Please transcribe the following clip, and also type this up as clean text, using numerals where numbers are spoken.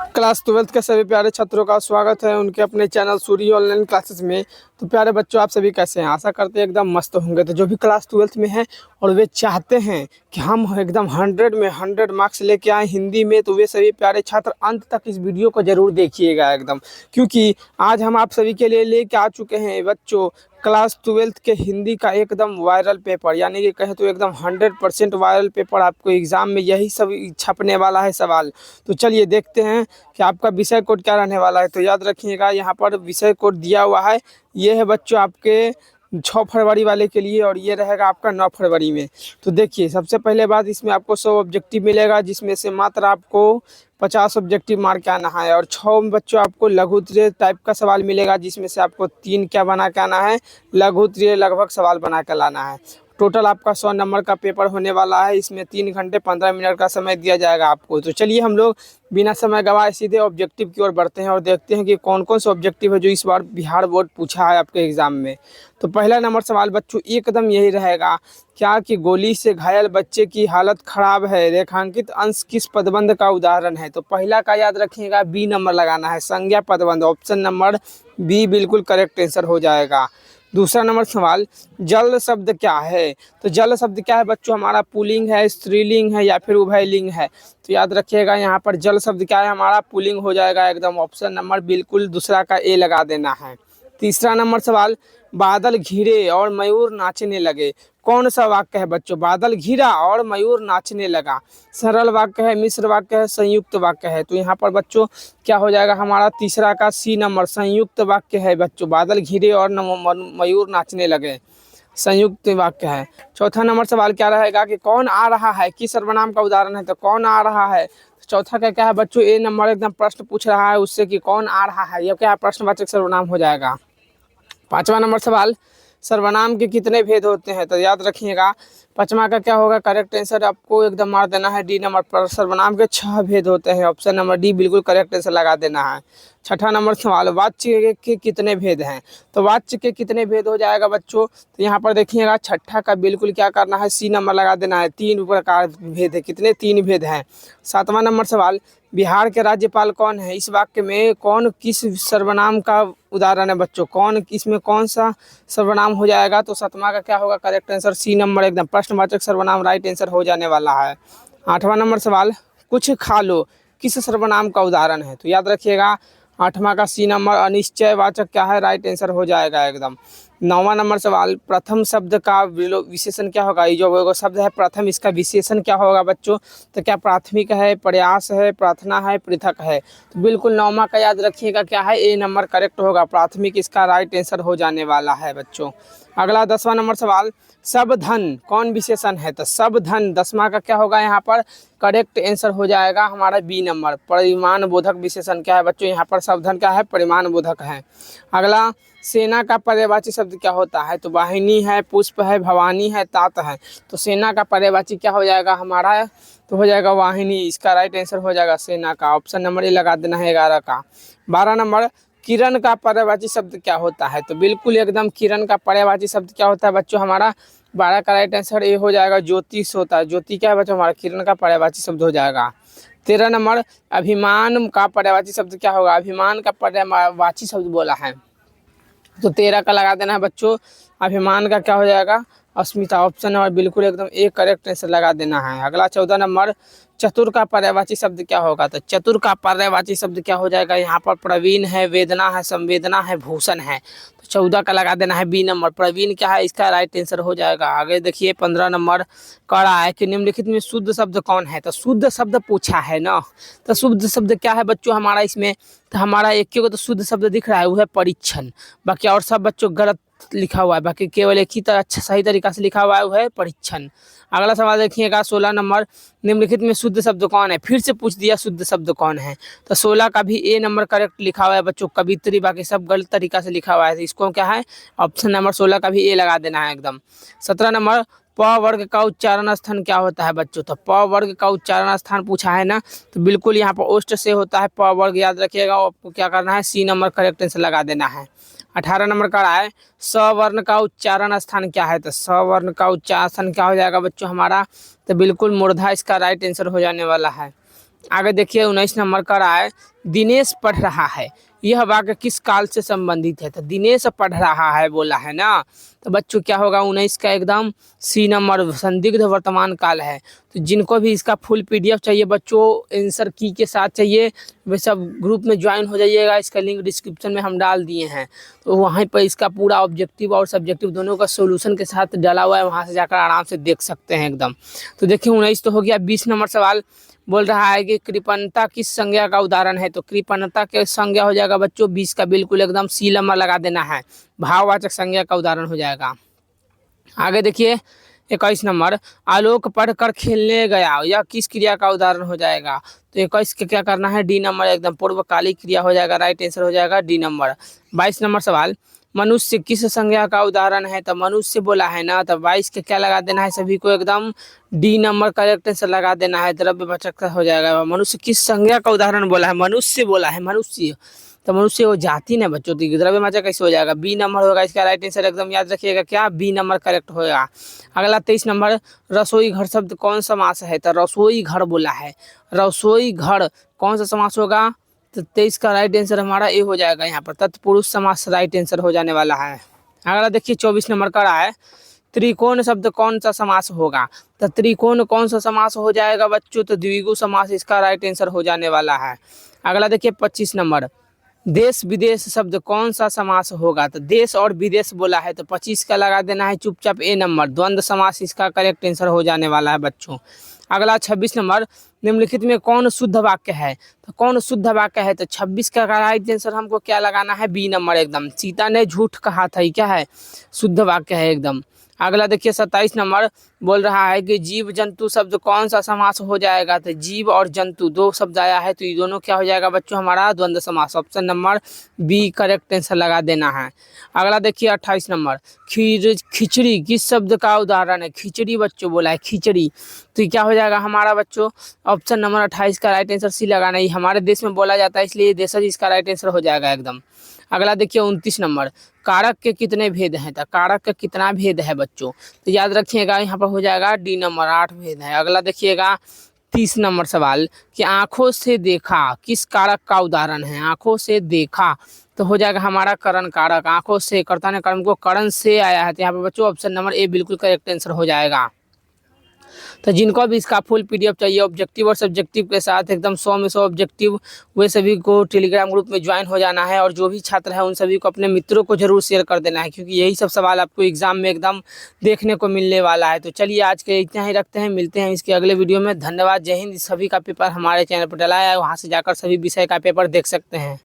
Class 12th के सभी प्यारे छात्रों का स्वागत है उनके अपने चैनल सूर्य ऑनलाइन क्लासेस में। तो प्यारे बच्चों, आप सभी कैसे हैं? आशा करते हैं एकदम मस्त होंगे। तो जो भी क्लास 12th में हैं और वे चाहते हैं कि हम एकदम 100 में 100 मार्क्स लेके आए हिंदी में, तो वे सभी प्यारे छात्र अंत तक इस वीडियो को ज़रूर देखिएगा एकदम, क्योंकि आज हम आप सभी के लिए लेके आ चुके हैं बच्चों क्लास 12th के हिंदी का एकदम वायरल पेपर, यानी कि कहें तो एकदम 100% वायरल पेपर। आपको एग्ज़ाम में यही सब छपने वाला है सवाल। तो चलिए देखते हैं कि आपका विषय कोड क्या रहने वाला है। तो याद रखिएगा, यहाँ पर विषय कोड दिया हुआ है। ये है बच्चों आपके 6 फरवरी वाले के लिए, और ये रहेगा आपका 9 फरवरी में। तो देखिए, सबसे पहले बात, इसमें आपको 100 ऑब्जेक्टिव मिलेगा, जिसमें से मात्र आपको 50 ऑब्जेक्टिव मार के आना है। और 6 बच्चों आपको लघु उत्तरीय टाइप का सवाल मिलेगा, जिसमें से आपको 3 क्या बना के आना है, लघु उत्तरीय लगभग सवाल बना के लाना है। टोटल आपका 100 नंबर का पेपर होने वाला है। इसमें 3 घंटे 15 मिनट का समय दिया जाएगा आपको। तो चलिए हम लोग बिना समय गवाए सीधे ऑब्जेक्टिव की ओर बढ़ते हैं और देखते हैं कि कौन कौन से ऑब्जेक्टिव है जो इस बार बिहार बोर्ड पूछा है आपके एग्ज़ाम में। तो पहला नंबर सवाल बच्चों एकदम यही रहेगा, क्या कि गोली से घायल बच्चे की हालत खराब है, रेखांकित अंश किस पदबंध का उदाहरण है? तो पहला का याद रखिएगा, बी नंबर लगाना है, संज्ञा पदबंध। ऑप्शन नंबर बी बिल्कुल करेक्ट आंसर हो जाएगा। दूसरा नंबर सवाल, जल शब्द क्या है? तो जल शब्द क्या है बच्चों? हमारा पुल्लिंग है, स्त्रीलिंग है या फिर उभयलिंग है? तो याद रखिएगा, यहाँ पर जल शब्द क्या है, हमारा पुल्लिंग हो जाएगा एकदम। ऑप्शन नंबर बिल्कुल दूसरा का ए लगा देना है। तीसरा नंबर सवाल, बादल घिरे और मयूर नाचने लगे, कौन सा वाक्य है बच्चों? बादल घिरा और मयूर नाचने लगा, सरल वाक्य है, मिश्र वाक्य है, संयुक्त वाक्य है? तो यहाँ पर बच्चों क्या हो जाएगा, हमारा तीसरा का सी नंबर संयुक्त वाक्य है बच्चों। बादल घिरे और मयूर नाचने लगे, संयुक्त वाक्य है। चौथा नंबर सवाल क्या रहेगा कि कौन आ रहा है, किस सर्वनाम का उदाहरण है? तो कौन आ रहा है, तो चौथा का क्या है बच्चों? ए नंबर एकदम प्रश्न पूछ रहा है उससे कि कौन आ रहा है, यह क्या है, प्रश्नवाचक सर्वनाम हो जाएगा। पांचवा नंबर सवाल, सर्वनाम के कितने भेद होते हैं? तो याद रखिएगा, पांचवा का क्या होगा, करेक्ट आंसर आपको एकदम मार देना है डी नंबर पर। सर्वनाम के 6 भेद होते हैं। ऑप्शन नंबर डी बिल्कुल करेक्ट आंसर लगा देना है। छठा नंबर सवाल, वाच्य के कितने भेद हैं? तो वाच्य के कितने भेद हो जाएगा बच्चों? तो यहाँ पर देखिएगा, छठा का बिल्कुल क्या करना है, सी नंबर लगा देना है। 3 प्रकार भेद है, कितने? 3 भेद हैं। सातवां नंबर सवाल, बिहार के राज्यपाल कौन है? इस वाक्य में कौन किस सर्वनाम का उदाहरण है बच्चों? कौन इसमें कौन सा सर्वनाम हो जाएगा? तो सातवां का क्या होगा, करेक्ट आंसर सी नंबर एकदम प्रश्नवाचक सर्वनाम राइट आंसर हो जाने वाला है। आठवां नंबर सवाल, कुछ खा लो किस सर्वनाम का उदाहरण है? तो याद रखिएगा, आठवां का सी नंबर अनिश्चयवाचक क्या है, राइट आंसर हो जाएगा एकदम। नौवां नंबर सवाल, प्रथम शब्द का विशेषण क्या होगा? ये जो शब्द है प्रथम, इसका विशेषण क्या होगा बच्चों? तो क्या प्राथमिक है, प्रयास है, प्रार्थना है, पृथक है? तो बिल्कुल नौवां का याद रखिएगा क्या है, ए नंबर करेक्ट होगा, प्राथमिक इसका राइट आंसर हो जाने वाला है बच्चों। अगला 10वां नंबर सवाल, सब धन कौन विशेषण है? तो सब धन 10वां का क्या होगा, यहाँ पर करेक्ट आंसर हो जाएगा हमारा बी नंबर, परिमाण बोधक विशेषण क्या है बच्चों? यहाँ पर सब धन क्या है, परिमाण बोधक है। अगला, सेना का पर्यायवाची शब्द क्या होता है? तो वाहिनी है, पुष्प है, भवानी है, तात है। तो सेना का पर्यायवाची क्या हो जाएगा हमारा? तो हो जाएगा वाहिनी, इसका राइट आंसर हो जाएगा सेना का। ऑप्शन नंबर ए लगा देना है 11 का। 12 नंबर, किरण का पर्यायवाची शब्द क्या होता है? तो बिल्कुल एकदम किरण का पर्यायवाची शब्द क्या होता है बच्चों? हमारा 12 का राइट आंसर ए हो जाएगा, ज्योतिष होता है। ज्योति क्या है बच्चों? हमारा किरण का पर्यायवाची शब्द हो जाएगा। 13 नंबर, अभिमान का पर्यायवाची शब्द क्या होगा? अभिमान का पर्यायवाची शब्द बोला है, तो 13 का लगा देना है बच्चों। अभिमान का क्या हो जाएगा? अस्मिता। ऑप्शन नंबर बिल्कुल एकदम एक करेक्ट आंसर लगा देना है। अगला 14 नंबर, चतुर का पर्यायवाची शब्द क्या होगा? तो चतुर का पर्यायवाची शब्द क्या हो जाएगा? यहाँ पर प्रवीण है, वेदना है, संवेदना है, भूषण है। तो 14 का लगा देना है बी नंबर, प्रवीण क्या है, इसका राइट आंसर हो जाएगा। आगे देखिए 15 नंबर कह रहा है कि निम्नलिखित में शुद्ध शब्द कौन है? तो शुद्ध शब्द पूछा है ना, तो शुद्ध शब्द क्या है बच्चों हमारा इसमें? तो हमारा एक को तो शुद्ध शब्द दिख रहा है, वो है परीक्षण। बाकी और सब बच्चों गलत लिखा हुआ है, बाकी केवल एक ही तरह अच्छा सही तरीका से लिखा हुआ है, वो है परीक्षण। अगला सवाल देखिएगा 16 नंबर, निम्नलिखित में शुद्ध शब्द कौन है? फिर से पूछ दिया शुद्ध शब्द कौन है। तो 16 का भी ए नंबर करेक्ट लिखा हुआ है बच्चों, कवित्री, बाकी सब गलत तरीका से लिखा हुआ है। तो इसको क्या है, ऑप्शन नंबर 16 का भी ए लगा देना है एकदम। 17 नंबर, प वर्ग का उच्चारण स्थान क्या होता है बच्चों? तो प वर्ग का उच्चारण स्थान पूछा है ना, तो बिल्कुल यहाँ पर ओष्ठ से होता है प वर्ग, याद रखिएगा। आपको क्या करना है, सी नंबर करेक्ट आंसर लगा देना है। 18 नंबर का रहा है, स वर्ण का उच्चारण स्थान क्या है? तो स वर्ण का उच्चारण स्थान क्या हो जाएगा बच्चों हमारा? तो बिल्कुल मूर्धा इसका राइट आंसर हो जाने वाला है। आगे देखिए 19 नंबर का रहा है, दिनेश पढ़ रहा है। यह वाक्य किस काल से संबंधित है? तो दिनेश पढ़ रहा है बोला है ना, तो बच्चों क्या होगा 19 का एकदम सी नंबर, संदिग्ध वर्तमान काल है। तो जिनको भी इसका फुल पीडीएफ चाहिए बच्चों, आंसर की के साथ चाहिए, वे सब ग्रुप में ज्वाइन हो जाइएगा। इसका लिंक डिस्क्रिप्शन में हम डाल दिए हैं, तो वहीं पर इसका पूरा ऑब्जेक्टिव और सब्जेक्टिव दोनों का सोल्यूशन के साथ डाला हुआ है, वहाँ से जाकर आराम से देख सकते हैं एकदम। तो देखिए 19 तो हो गया। 20 नंबर सवाल बोल रहा है कि कृपणता किस संज्ञा का उदाहरण है? तो कृपणता के संज्ञा हो जाएगा बच्चों 20 का बिल्कुल एकदम सी नंबर लगा देना है, भाववाचक संज्ञा का उदाहरण हो जाएगा। आगे देखिए 21 नंबर, आलोक पढ़कर खेलने गया, यह किस क्रिया का उदाहरण हो जाएगा? तो 21 के क्या करना है, डी नंबर एकदम पूर्वकालिक क्रिया हो जाएगा, राइट आंसर हो जाएगा डी नंबर। 22 नंबर सवाल, मनुष्य किस संज्ञा का उदाहरण है? तो मनुष्य बोला है ना, तो 22 के क्या लगा देना है सभी को एकदम डी नंबर करेक्ट आंसर लगा देना है, द्रव्यवाचक का हो जाएगा। मनुष्य किस संज्ञा का उदाहरण बोला है? मनुष्य बोला है, मनुष्य, तो मनुष्य वो जाति ना बच्चों, तो द्रव्यवाचक कैसे हो जाएगा? बी नंबर होगा इसका राइट आंसर, एकदम याद रखिएगा क्या, बी नंबर करेक्ट होगा। अगला 23 नंबर, रसोई घर शब्द कौन समास है? तो रसोई घर बोला है, रसोई घर कौन सा समास होगा? तो 23 का राइट आंसर हमारा ए हो जाएगा, यहाँ पर तत्पुरुष समास राइट आंसर हो जाने वाला है। अगला देखिए 24 नंबर का रहा है, त्रिकोण शब्द कौन सा समास होगा? तो त्रिकोण कौन सा समास हो जाएगा बच्चों? तो द्विगु समास इसका राइट आंसर हो जाने वाला है। अगला देखिए 25 नंबर, देश विदेश शब्द कौन सा समास होगा? तो देश और विदेश बोला है, तो 25 का लगा देना है चुपचाप ए नंबर, द्वंद्व समास इसका करेक्ट आंसर हो जाने वाला है बच्चों। अगला 26 नंबर, निम्नलिखित में कौन शुद्ध वाक्य है? तो कौन शुद्ध वाक्य है? तो 26 का राइट आंसर हमको क्या लगाना है, बी नंबर एकदम, सीता ने झूठ कहा था, क्या है, शुद्ध वाक्य है एकदम। अगला देखिए 27 नंबर बोल रहा है कि जीव जंतु शब्द कौन सा समास हो जाएगा? तो जीव और जंतु दो शब्द आया है, तो ये दोनों क्या हो जाएगा बच्चों हमारा, द्वंद्व समास, option number B correct answer लगा देना है। अगला देखिए 28 नंबर, खिचड़ी किस शब्द का उदाहरण है? खिचड़ी बच्चों बोला है, खिचड़ी, तो ये क्या हो जाएगा हमारा बच्चों, ऑप्शन नंबर 28 का राइट आंसर सी लगाना है। हमारे देश में बोला जाता है इसलिए देशज इसका राइट आंसर हो जाएगा एकदम। अगला देखिए 29 नंबर, कारक के कितने भेद हैं? तो कारक का कितना भेद है बच्चों? तो याद रखिएगा यहाँ पर हो जाएगा डी नंबर, 8 भेद है। अगला देखिएगा 30 नंबर सवाल, कि आंखों से देखा किस कारक का उदाहरण है? आंखों से देखा तो हो जाएगा हमारा करण कारक, आंखों से, कर्ता ने कर्म को करण से आया है, तो यहाँ पर बच्चों ऑप्शन नंबर ए बिल्कुल करेक्ट आंसर हो जाएगा। तो जिनको भी इसका फुल पीडीएफ चाहिए ऑब्जेक्टिव और सब्जेक्टिव के साथ एकदम 100 में 100 ऑब्जेक्टिव, वे सभी को टेलीग्राम ग्रुप में ज्वाइन हो जाना है। और जो भी छात्र है उन सभी को अपने मित्रों को जरूर शेयर कर देना है, क्योंकि यही सब सवाल आपको एग्जाम में एकदम देखने को मिलने वाला है। तो चलिए आज के इतना ही रखते हैं, मिलते हैं इसके अगले वीडियो में। धन्यवाद, जय हिंद। सभी का पेपर हमारे चैनल पर डला है, वहाँ से जाकर सभी विषय का पेपर देख सकते हैं।